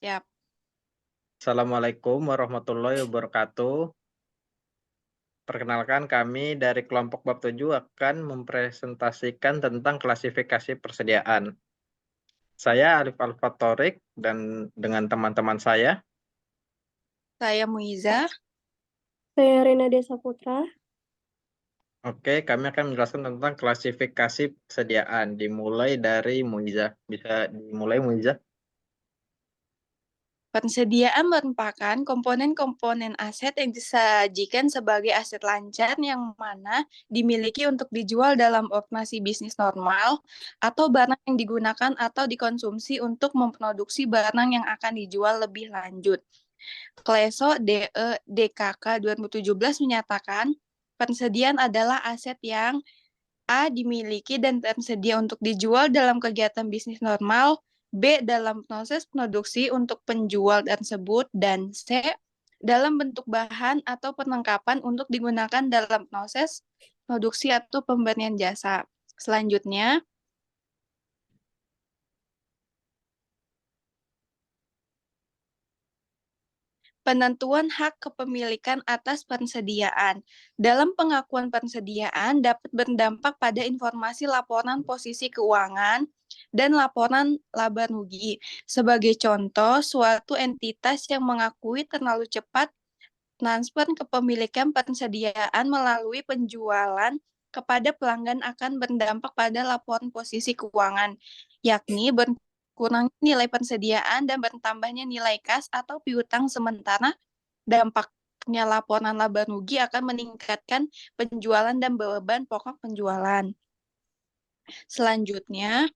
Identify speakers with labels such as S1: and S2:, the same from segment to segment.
S1: Ya,
S2: Assalamualaikum warahmatullahi wabarakatuh. Perkenalkan kami dari kelompok bab 7 akan mempresentasikan tentang klasifikasi persediaan. Saya Alif Alfatorik dan dengan teman-teman saya.
S1: saya Muiza.
S3: Saya Renade Saputra.
S2: Oke, kami akan menjelaskan tentang klasifikasi persediaan. Dimulai dari Muiza. Bisa dimulai Muiza?
S1: Persediaan merupakan komponen-komponen aset yang disajikan sebagai aset lancar yang mana dimiliki untuk dijual dalam operasi bisnis normal atau barang yang digunakan atau dikonsumsi untuk memproduksi barang yang akan dijual lebih lanjut. Kleso DKK 2017 menyatakan persediaan adalah aset yang A. dimiliki dan tersedia untuk dijual dalam kegiatan bisnis normal, B. dalam proses produksi untuk penjual tersebut, dan C. dalam bentuk bahan atau perlengkapan untuk digunakan dalam proses produksi atau pemberian jasa. Selanjutnya, penentuan hak kepemilikan atas persediaan. Dalam pengakuan persediaan dapat berdampak pada informasi laporan posisi keuangan dan laporan laba rugi. Sebagai contoh, suatu entitas yang mengakui terlalu cepat transfer kepemilikan persediaan melalui penjualan kepada pelanggan akan berdampak pada laporan posisi keuangan, yakni berkurangnya nilai persediaan dan bertambahnya nilai kas atau piutang sementara dampaknya laporan laba rugi akan meningkatkan penjualan dan beban pokok penjualan. Selanjutnya,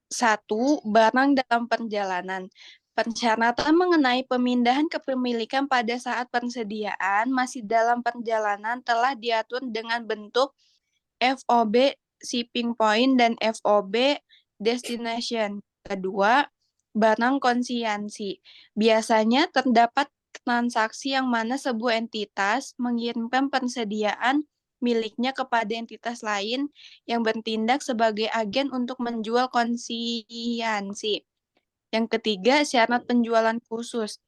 S1: satu, barang dalam perjalanan. Persyaratan mengenai pemindahan kepemilikan pada saat persediaan masih dalam perjalanan telah diatur dengan bentuk FOB shipping point dan FOB destination. Kedua, barang konsinyasi. Biasanya terdapat transaksi yang mana sebuah entitas mengirimkan persediaan miliknya kepada entitas lain yang bertindak sebagai agen untuk menjual konsinyasi. Yang ketiga, syarat penjualan khusus.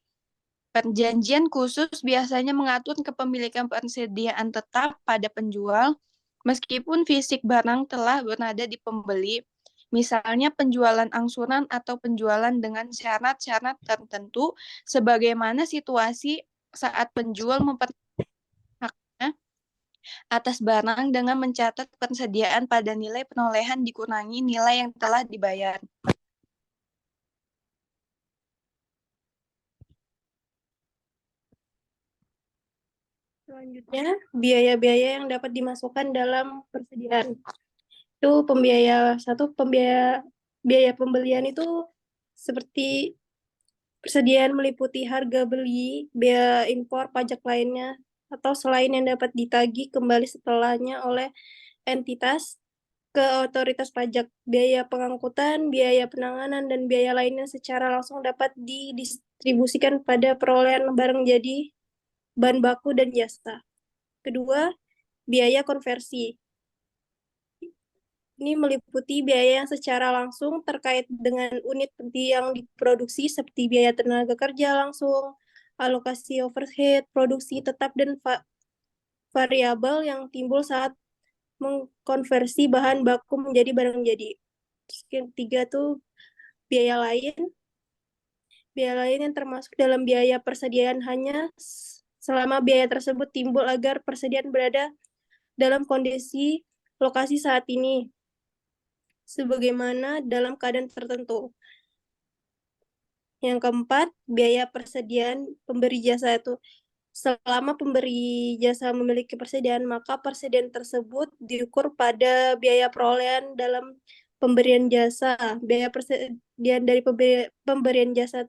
S1: Perjanjian khusus biasanya mengatur kepemilikan persediaan tetap pada penjual, meskipun fisik barang telah berada di pembeli, misalnya penjualan angsuran atau penjualan dengan syarat-syarat tertentu, sebagaimana situasi saat penjual memperhaknya atas barang dengan mencatat persediaan pada nilai perolehan dikurangi nilai yang telah dibayar.
S3: Selanjutnya, biaya-biaya yang dapat dimasukkan dalam persediaan. Itu biaya pembelian itu seperti persediaan meliputi harga beli, biaya impor, pajak lainnya, atau selain yang dapat ditagih kembali setelahnya oleh entitas ke otoritas pajak. Biaya pengangkutan, biaya penanganan, dan biaya lainnya secara langsung dapat didistribusikan pada perolehan barang jadi bahan baku dan jasa. Kedua, biaya konversi. Ini meliputi biaya yang secara langsung terkait dengan unit yang diproduksi seperti biaya tenaga kerja langsung, alokasi overhead, produksi tetap, dan variabel yang timbul saat mengkonversi bahan baku menjadi barang jadi. Terus yang ketiga tuh biaya lain. Biaya lain yang termasuk dalam biaya persediaan hanya selama biaya tersebut timbul agar persediaan berada dalam kondisi lokasi saat ini, sebagaimana dalam keadaan tertentu. Yang keempat, biaya persediaan pemberi jasa itu. Selama pemberi jasa memiliki persediaan, maka persediaan tersebut diukur pada biaya perolehan dalam pemberian jasa. Biaya persediaan dari pemberian jasa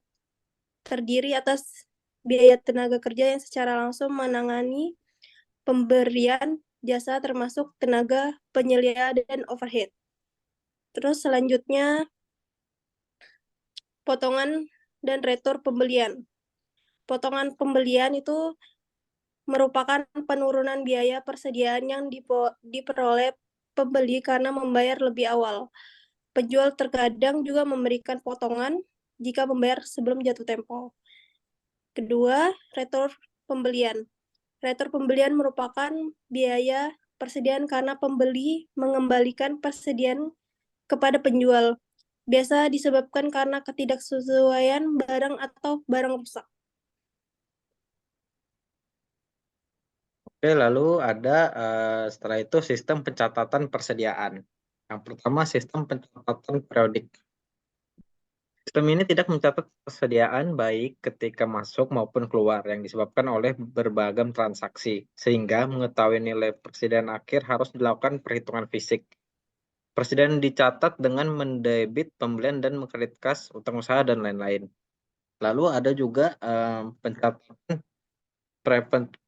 S3: terdiri atas biaya tenaga kerja yang secara langsung menangani pemberian jasa termasuk tenaga penyelia dan overhead. Terus selanjutnya potongan dan retur pembelian. Potongan pembelian itu merupakan penurunan biaya persediaan yang diperoleh pembeli karena membayar lebih awal. Penjual terkadang juga memberikan potongan jika membayar sebelum jatuh tempo. Kedua, retur pembelian. Retur pembelian merupakan biaya persediaan karena pembeli mengembalikan persediaan kepada penjual. Biasa disebabkan karena ketidaksesuaian barang atau barang rusak.
S2: Oke, lalu ada setelah itu sistem pencatatan persediaan. Yang pertama, sistem pencatatan periodik. Sistem ini tidak mencatat persediaan baik ketika masuk maupun keluar yang disebabkan oleh berbagai transaksi, sehingga mengetahui nilai persediaan akhir harus dilakukan perhitungan fisik. Persediaan dicatat dengan mendebit pembelian dan mengkredit utang usaha dan lain-lain. Lalu ada juga pencatatan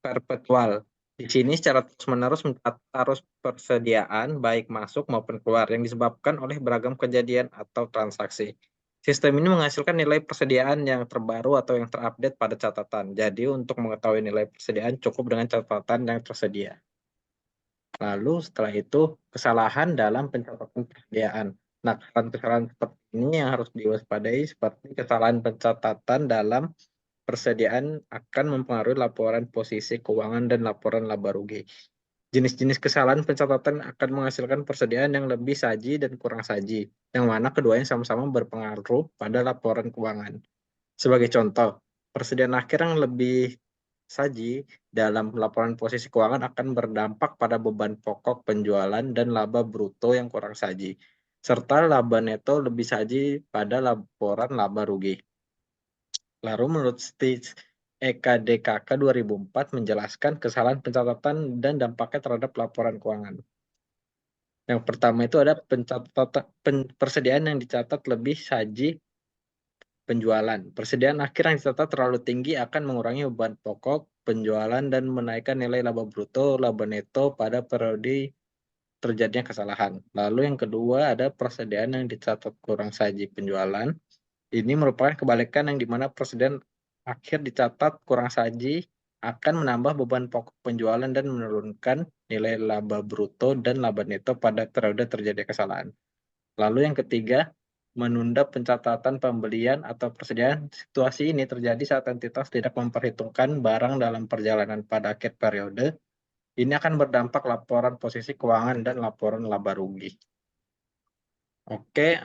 S2: perpetual. Di sini secara terus-menerus mencatat arus persediaan baik masuk maupun keluar yang disebabkan oleh beragam kejadian atau transaksi. Sistem ini menghasilkan nilai persediaan yang terbaru atau yang terupdate pada catatan. Jadi untuk mengetahui nilai persediaan cukup dengan catatan yang tersedia. Lalu setelah itu kesalahan dalam pencatatan persediaan. Nah, kesalahan seperti ini yang harus diwaspadai seperti kesalahan pencatatan dalam persediaan akan mempengaruhi laporan posisi keuangan dan laporan laba rugi. Jenis-jenis kesalahan pencatatan akan menghasilkan persediaan yang lebih saji dan kurang saji, yang mana keduanya sama-sama berpengaruh pada laporan keuangan. Sebagai contoh, persediaan akhir yang lebih saji dalam laporan posisi keuangan akan berdampak pada beban pokok penjualan dan laba bruto yang kurang saji, serta laba neto lebih saji pada laporan laba rugi. Lalu menurut Stitch EKDKK 2004 menjelaskan kesalahan pencatatan dan dampaknya terhadap laporan keuangan. Yang pertama itu ada persediaan yang dicatat lebih saji penjualan. Persediaan akhir yang dicatat terlalu tinggi akan mengurangi beban pokok penjualan dan menaikkan nilai laba bruto, laba neto pada periode terjadinya kesalahan. Lalu yang kedua ada persediaan yang dicatat kurang saji penjualan. Ini merupakan kebalikan yang dimana persediaan akhir dicatat kurang saji akan menambah beban pokok penjualan dan menurunkan nilai laba bruto dan laba neto pada periode terjadi kesalahan. Lalu yang ketiga, menunda pencatatan pembelian atau persediaan. Situasi ini terjadi saat entitas tidak memperhitungkan barang dalam perjalanan pada akhir periode. Ini akan berdampak laporan posisi keuangan dan laporan laba rugi. Oke,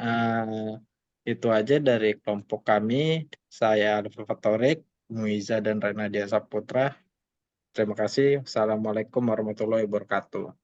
S2: itu aja dari kelompok kami. Saya Alif Fatorik, Muiza dan Renadia Saputra. Terima kasih. Assalamualaikum warahmatullahi wabarakatuh.